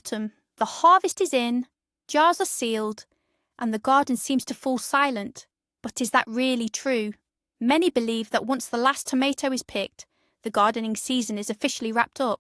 autumn, the harvest is in, jars are sealed, and the garden seems to fall silent. But is that really true? Many believe that once the last tomato is picked, the gardening season is officially wrapped up.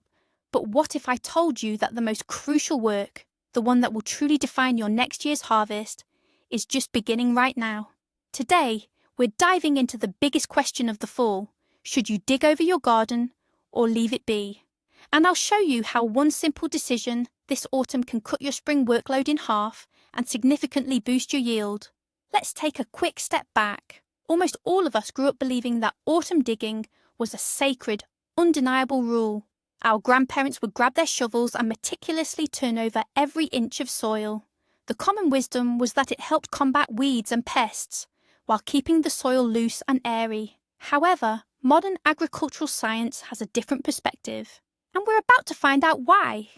But what if I told you that the most crucial work, the one that will truly define your next year's harvest, is just beginning right now? Today, we're diving into the biggest question of the fall. Should you dig over your garden or leave it be? And I'll show you how one simple decision this autumn can cut your spring workload in half and significantly boost your yield. Let's take a quick step back. Almost all of us grew up believing that autumn digging was a sacred, undeniable rule. Our grandparents would grab their shovels and meticulously turn over every inch of soil. The common wisdom was that it helped combat weeds and pests, while keeping the soil loose and airy. However, modern agricultural science has a different perspective, and we're about to find out why.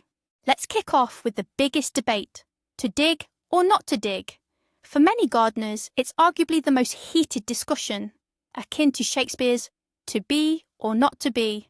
Let's kick off with the biggest debate: to dig or not to dig. For many gardeners, it's arguably the most heated discussion, akin to Shakespeare's "to be or not to be."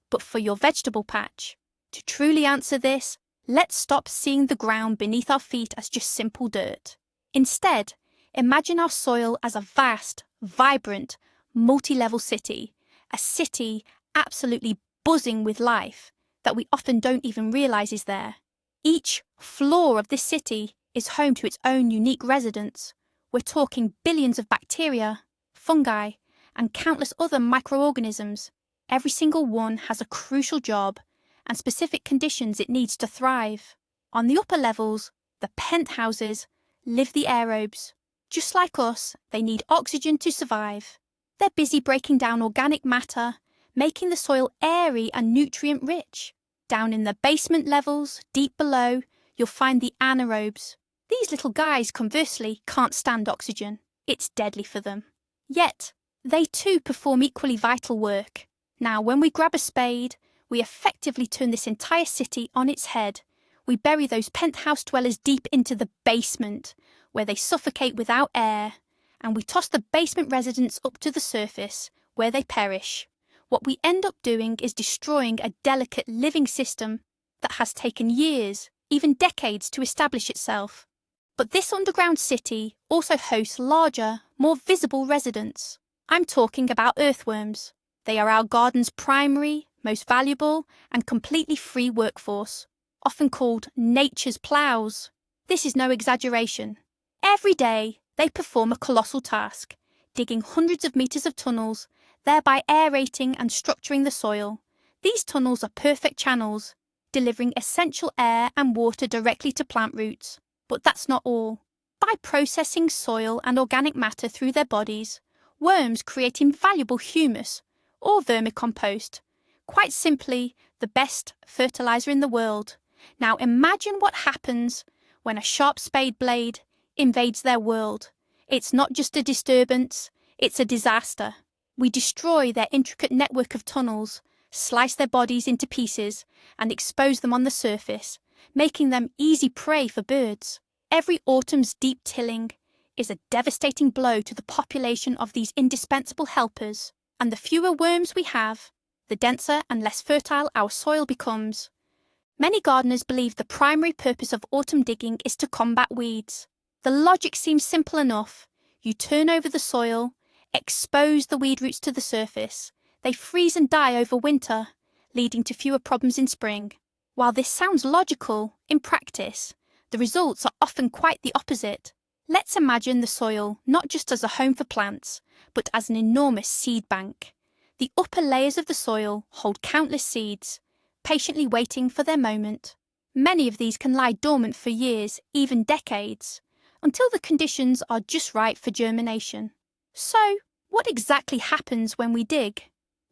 But for your vegetable patch, to truly answer this, let's stop seeing the ground beneath our feet as just simple dirt. Instead, imagine our soil as a vast, vibrant, multi-level city, a city absolutely buzzing with life that we often don't even realize is there. Each floor of this city is home to its own unique residents. We're talking billions of bacteria, fungi, and countless other microorganisms. Every single one has a crucial job and specific conditions it needs to thrive. On the upper levels, the penthouses, live the aerobes. Just like us, they need oxygen to survive. They're busy breaking down organic matter, making the soil airy and nutrient-rich. Down in the basement levels, deep below, you'll find the anaerobes. These little guys, conversely, can't stand oxygen. It's deadly for them. Yet, they too perform equally vital work. Now, when we grab a spade, we effectively turn this entire city on its head. We bury those penthouse dwellers deep into the basement, where they suffocate without air, and we toss the basement residents up to the surface, where they perish. What we end up doing is destroying a delicate living system that has taken years, even decades, to establish itself. But this underground city also hosts larger, more visible residents. I'm talking about earthworms. They are our garden's primary, most valuable, and completely free workforce, often called nature's ploughs. This is no exaggeration. Every day, they perform a colossal task, digging hundreds of meters of tunnels, thereby aerating and structuring the soil. These tunnels are perfect channels, delivering essential air and water directly to plant roots. But that's not all. By processing soil and organic matter through their bodies, worms create invaluable humus, or vermicompost. Quite simply, the best fertilizer in the world. Now imagine what happens when a sharp spade blade invades their world. It's not just a disturbance, it's a disaster. We destroy their intricate network of tunnels, slice their bodies into pieces, and expose them on the surface, making them easy prey for birds. Every autumn's deep tilling is a devastating blow to the population of these indispensable helpers, and the fewer worms we have, the denser and less fertile our soil becomes. Many gardeners believe the primary purpose of autumn digging is to combat weeds. The logic seems simple enough. You turn over the soil, expose the weed roots to the surface. They freeze and die over winter, leading to fewer problems in spring. While this sounds logical, in practice, the results are often quite the opposite. Let's imagine the soil not just as a home for plants, but as an enormous seed bank. The upper layers of the soil hold countless seeds, patiently waiting for their moment. Many of these can lie dormant for years, even decades, until the conditions are just right for germination. So, what exactly happens when we dig?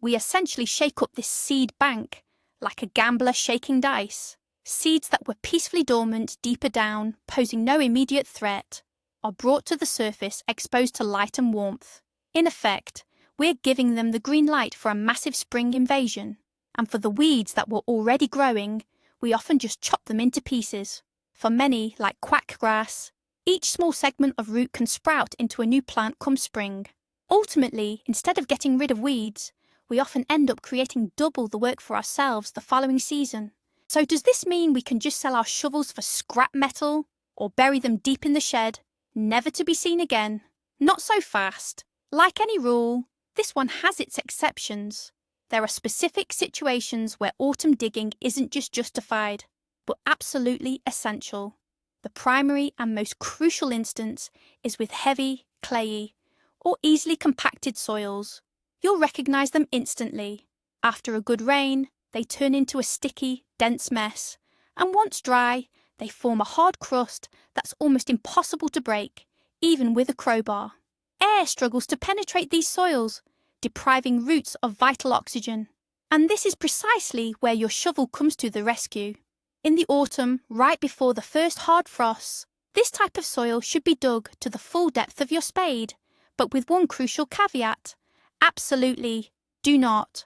We essentially shake up this seed bank, like a gambler shaking dice. Seeds that were peacefully dormant deeper down, posing no immediate threat, are brought to the surface exposed to light and warmth. In effect, we're giving them the green light for a massive spring invasion. And for the weeds that were already growing, we often just chop them into pieces. For many, like quackgrass, each small segment of root can sprout into a new plant come spring. Ultimately, instead of getting rid of weeds, we often end up creating double the work for ourselves the following season. So does this mean we can just sell our shovels for scrap metal or bury them deep in the shed, never to be seen again? Not so fast. Like any rule, this one has its exceptions. There are specific situations where autumn digging isn't just justified, but absolutely essential. The primary and most crucial instance is with heavy, clayey, or easily compacted soils. You'll recognise them instantly. After a good rain, they turn into a sticky, dense mess, and once dry, they form a hard crust that's almost impossible to break, even with a crowbar. Air struggles to penetrate these soils, depriving roots of vital oxygen. And this is precisely where your shovel comes to the rescue. In the autumn, right before the first hard frosts, this type of soil should be dug to the full depth of your spade, but with one crucial caveat. Absolutely do not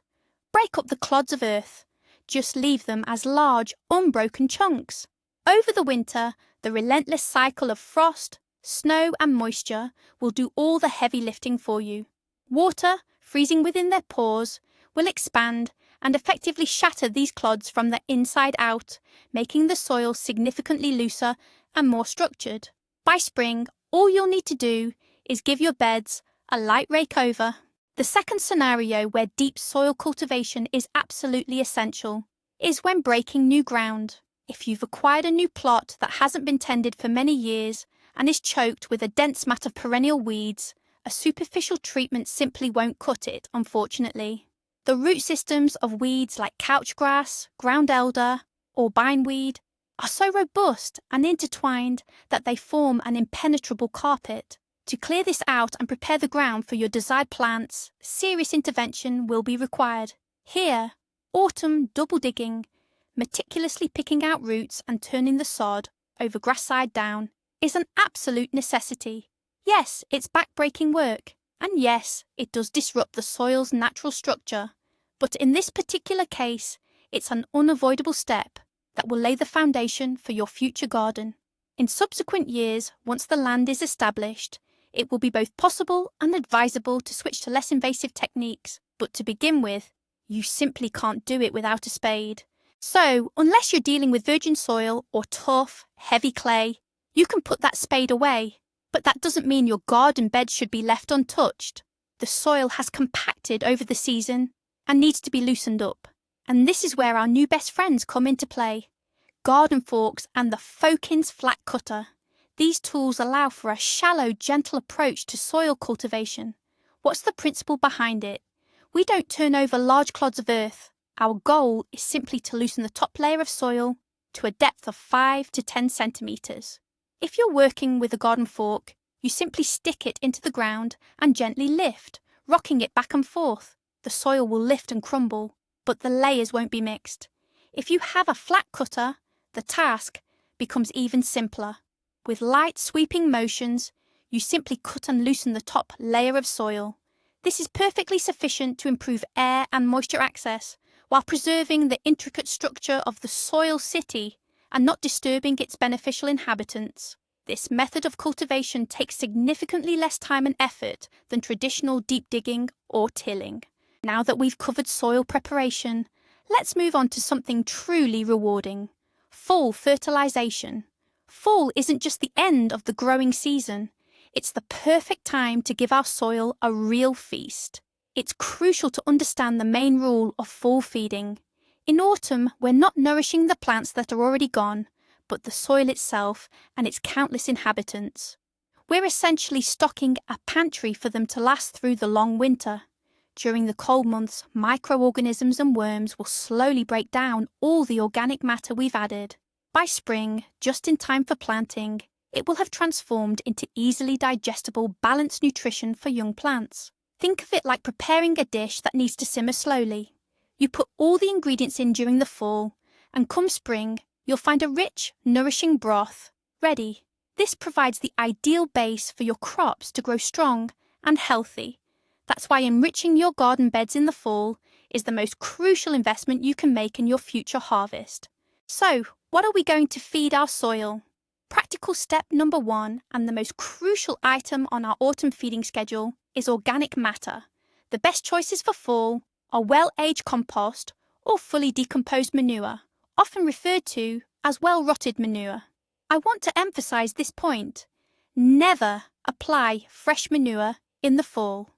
break up the clods of earth. Just leave them as large, unbroken chunks. Over the winter, the relentless cycle of frost, snow and moisture will do all the heavy lifting for you. Water, freezing within their pores, will expand and effectively shatter these clods from the inside out, making the soil significantly looser and more structured. By spring, all you'll need to do is give your beds a light rake over. The second scenario where deep soil cultivation is absolutely essential is when breaking new ground. If you've acquired a new plot that hasn't been tended for many years and is choked with a dense mat of perennial weeds, a superficial treatment simply won't cut it, unfortunately. The root systems of weeds like couchgrass, ground elder, or bindweed are so robust and intertwined that they form an impenetrable carpet. To clear this out and prepare the ground for your desired plants, serious intervention will be required. Here, autumn double digging, meticulously picking out roots and turning the sod over grass side down, is an absolute necessity. Yes, it's back-breaking work, and yes, it does disrupt the soil's natural structure, but in this particular case, it's an unavoidable step that will lay the foundation for your future garden. In subsequent years, once the land is established, it will be both possible and advisable to switch to less invasive techniques, but to begin with, you simply can't do it without a spade. So, unless you're dealing with virgin soil or tough, heavy clay, you can put that spade away. But that doesn't mean your garden bed should be left untouched. The soil has compacted over the season and needs to be loosened up. And this is where our new best friends come into play. Garden forks and the Fokins flat cutter. These tools allow for a shallow, gentle approach to soil cultivation. What's the principle behind it? We don't turn over large clods of earth. Our goal is simply to loosen the top layer of soil to a depth of 5 to 10 centimetres. If you're working with a garden fork, you simply stick it into the ground and gently lift, rocking it back and forth. The soil will lift and crumble, but the layers won't be mixed. If you have a flat cutter, the task becomes even simpler. With light sweeping motions, you simply cut and loosen the top layer of soil. This is perfectly sufficient to improve air and moisture access while preserving the intricate structure of the soil city and not disturbing its beneficial inhabitants. This method of cultivation takes significantly less time and effort than traditional deep digging or tilling. Now that we've covered soil preparation, let's move on to something truly rewarding: fall fertilization. Fall isn't just the end of the growing season, it's the perfect time to give our soil a real feast. It's crucial to understand the main rule of fall feeding. In autumn, we're not nourishing the plants that are already gone, but the soil itself and its countless inhabitants. We're essentially stocking a pantry for them to last through the long winter. During the cold months, microorganisms and worms will slowly break down all the organic matter we've added. By spring, just in time for planting, it will have transformed into easily digestible, balanced nutrition for young plants. Think of it like preparing a dish that needs to simmer slowly. You put all the ingredients in during the fall, and come spring, you'll find a rich, nourishing broth ready. This provides the ideal base for your crops to grow strong and healthy. That's why enriching your garden beds in the fall is the most crucial investment you can make in your future harvest. So, what are we going to feed our soil? Practical step number 1 and the most crucial item on our autumn feeding schedule is organic matter. The best choices for fall are well-aged compost or fully decomposed manure, often referred to as well-rotted manure. I want to emphasize this point. Never apply fresh manure in the fall.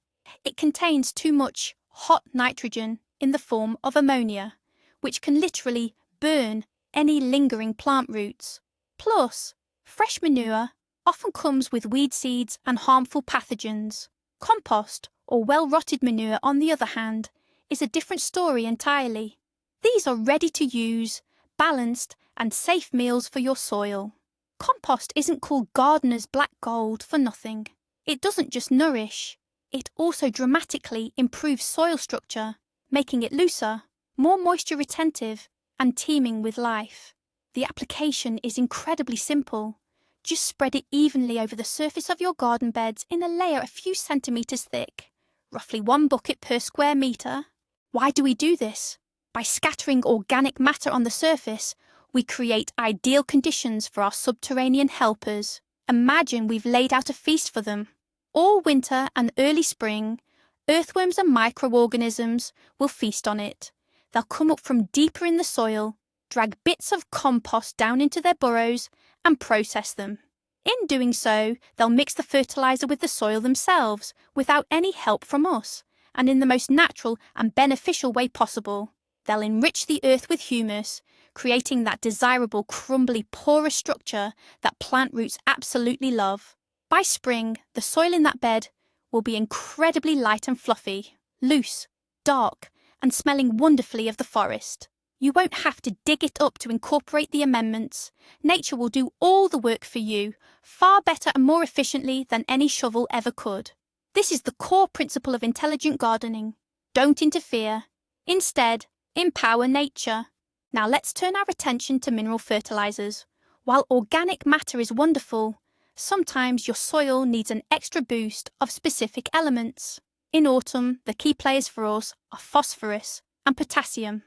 It contains too much hot nitrogen in the form of ammonia, which can literally burn any lingering plant roots. Plus, fresh manure often comes with weed seeds and harmful pathogens. Compost, or well-rotted manure, on the other hand, is a different story entirely. These are ready-to-use, balanced, and safe meals for your soil. Compost isn't called gardener's black gold for nothing. It doesn't just nourish, it also dramatically improves soil structure, making it looser, more moisture retentive, and teeming with life. The application is incredibly simple. Just spread it evenly over the surface of your garden beds in a layer a few centimetres thick, roughly 1 bucket per square metre. Why do we do this? By scattering organic matter on the surface, we create ideal conditions for our subterranean helpers. Imagine we've laid out a feast for them. All winter and early spring, earthworms and microorganisms will feast on it. They'll come up from deeper in the soil, drag bits of compost down into their burrows, and process them. In doing so, they'll mix the fertilizer with the soil themselves, without any help from us, and in the most natural and beneficial way possible. They'll enrich the earth with humus, creating that desirable, crumbly, porous structure that plant roots absolutely love. By spring, the soil in that bed will be incredibly light and fluffy, loose, dark, and smelling wonderfully of the forest. You won't have to dig it up to incorporate the amendments. Nature will do all the work for you, far better and more efficiently than any shovel ever could. This is the core principle of intelligent gardening. Don't interfere. Instead, empower nature. Now let's turn our attention to mineral fertilizers. While organic matter is wonderful, sometimes your soil needs an extra boost of specific elements. In autumn, the key players for us are phosphorus and potassium.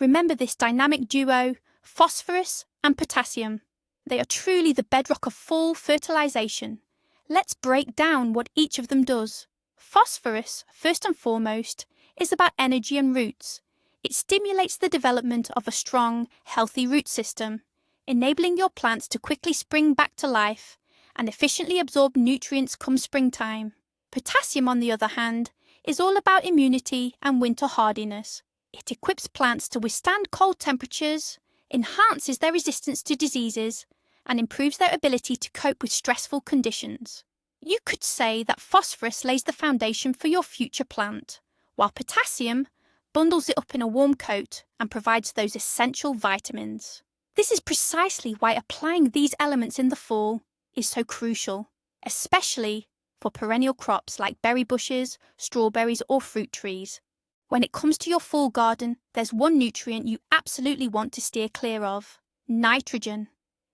Remember this dynamic duo, phosphorus and potassium. They are truly the bedrock of full fertilization. Let's break down what each of them does. Phosphorus, first and foremost, is about energy and roots. It stimulates the development of a strong, healthy root system, enabling your plants to quickly spring back to life and efficiently absorb nutrients come springtime. Potassium, on the other hand, is all about immunity and winter hardiness. It equips plants to withstand cold temperatures, enhances their resistance to diseases, and improves their ability to cope with stressful conditions. You could say that phosphorus lays the foundation for your future plant, while potassium bundles it up in a warm coat and provides those essential vitamins. This is precisely why applying these elements in the fall is so crucial, especially for perennial crops like berry bushes, strawberries, or fruit trees. When it comes to your fall garden, there's one nutrient you absolutely want to steer clear of: nitrogen.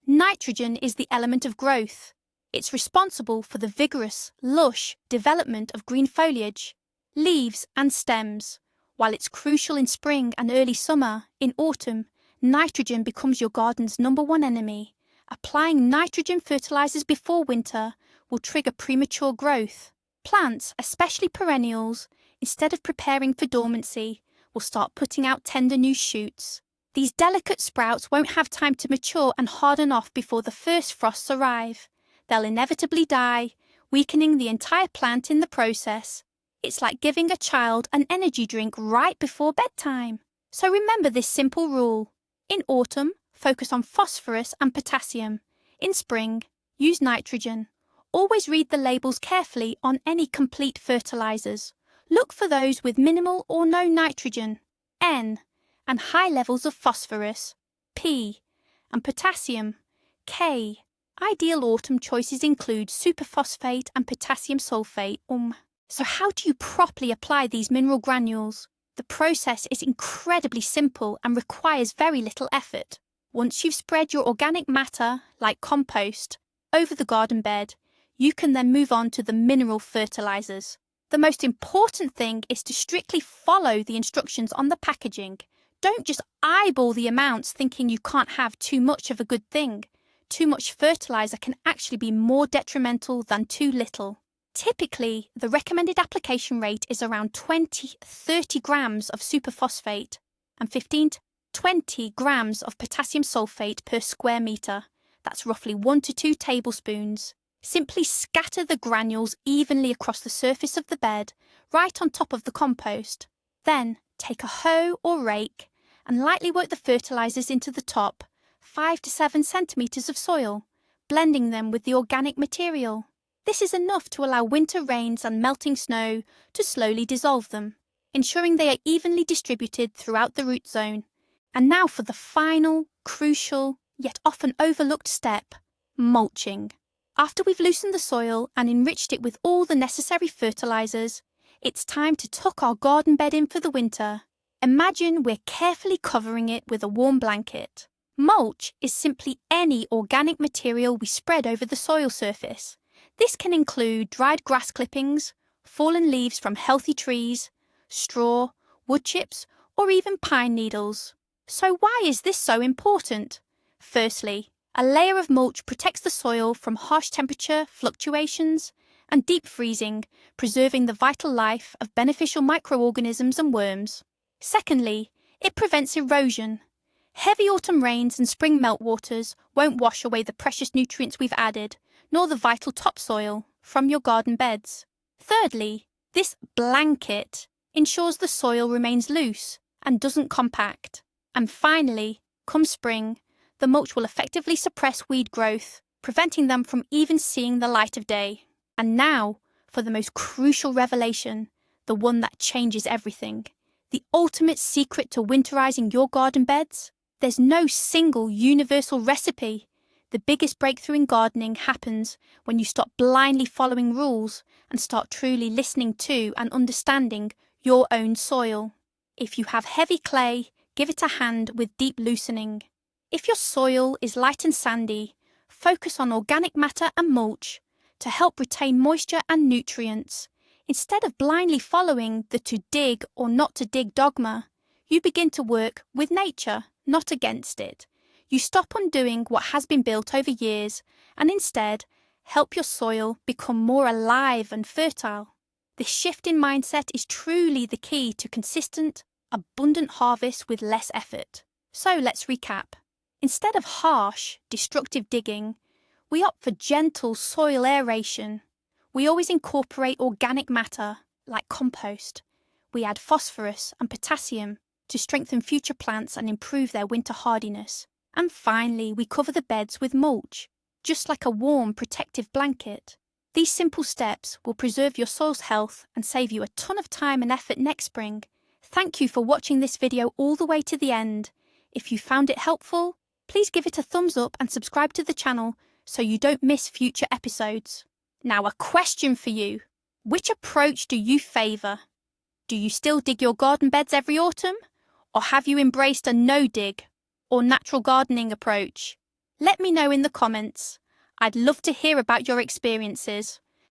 Nitrogen is the element of growth. It's responsible for the vigorous, lush development of green foliage, leaves, and stems. While it's crucial in spring and early summer, in autumn, nitrogen becomes your garden's #1 enemy. Applying nitrogen fertilizers before winter will trigger premature growth. Plants, especially perennials, instead of preparing for dormancy, will start putting out tender new shoots. These delicate sprouts won't have time to mature and harden off before the first frosts arrive. They'll inevitably die, weakening the entire plant in the process. It's like giving a child an energy drink right before bedtime. So remember this simple rule. In autumn, focus on phosphorus and potassium. In spring, use nitrogen. Always read the labels carefully on any complete fertilizers. Look for those with minimal or no nitrogen, N, and high levels of phosphorus, P, and potassium, K. Ideal autumn choices include superphosphate and potassium sulfate, So how do you properly apply these mineral granules? The process is incredibly simple and requires very little effort. Once you've spread your organic matter, like compost, over the garden bed, you can then move on to the mineral fertilizers. The most important thing is to strictly follow the instructions on the packaging. Don't just eyeball the amounts thinking you can't have too much of a good thing. Too much fertilizer can actually be more detrimental than too little. Typically, the recommended application rate is around 20-30 grams of superphosphate and 15 20 grams of potassium sulfate per square metre. That's roughly 1 to 2 tablespoons. Simply scatter the granules evenly across the surface of the bed, right on top of the compost. Then take a hoe or rake and lightly work the fertilizers into the top, 5 to 7 centimetres of soil, blending them with the organic material. This is enough to allow winter rains and melting snow to slowly dissolve them, ensuring they are evenly distributed throughout the root zone. And now for the final, crucial, yet often overlooked step, mulching. After we've loosened the soil and enriched it with all the necessary fertilizers, it's time to tuck our garden bed in for the winter. Imagine we're carefully covering it with a warm blanket. Mulch is simply any organic material we spread over the soil surface. This can include dried grass clippings, fallen leaves from healthy trees, straw, wood chips, or even pine needles. So why is this so important? Firstly, a layer of mulch protects the soil from harsh temperature fluctuations and deep freezing, preserving the vital life of beneficial microorganisms and worms. Secondly, it prevents erosion. Heavy autumn rains and spring meltwaters won't wash away the precious nutrients we've added, nor the vital topsoil from your garden beds. Thirdly, this blanket ensures the soil remains loose and doesn't compact. And finally, come spring, the mulch will effectively suppress weed growth, preventing them from even seeing the light of day. And now, for the most crucial revelation, the one that changes everything. The ultimate secret to winterizing your garden beds? There's no single universal recipe. The biggest breakthrough in gardening happens when you stop blindly following rules and start truly listening to and understanding your own soil. If you have heavy clay, give it a hand with deep loosening. If your soil is light and sandy, focus on organic matter and mulch to help retain moisture and nutrients. Instead of blindly following the to dig or not to dig dogma, you begin to work with nature, not against it. You stop undoing what has been built over years and instead help your soil become more alive and fertile. This shift in mindset is truly the key to consistent, abundant harvest with less effort. So let's recap. Instead of harsh, destructive digging, we opt for gentle soil aeration. We always incorporate organic matter, like compost. We add phosphorus and potassium to strengthen future plants and improve their winter hardiness. And finally, we cover the beds with mulch, just like a warm, protective blanket. These simple steps will preserve your soil's health and save you a ton of time and effort next spring. Thank you for watching this video all the way to the end. If you found it helpful, please give it a thumbs up and subscribe to the channel so you don't miss future episodes. Now, a question for you. Which approach do you favour? Do you still dig your garden beds every autumn? Or have you embraced a no-dig or natural gardening approach? Let me know in the comments. I'd love to hear about your experiences.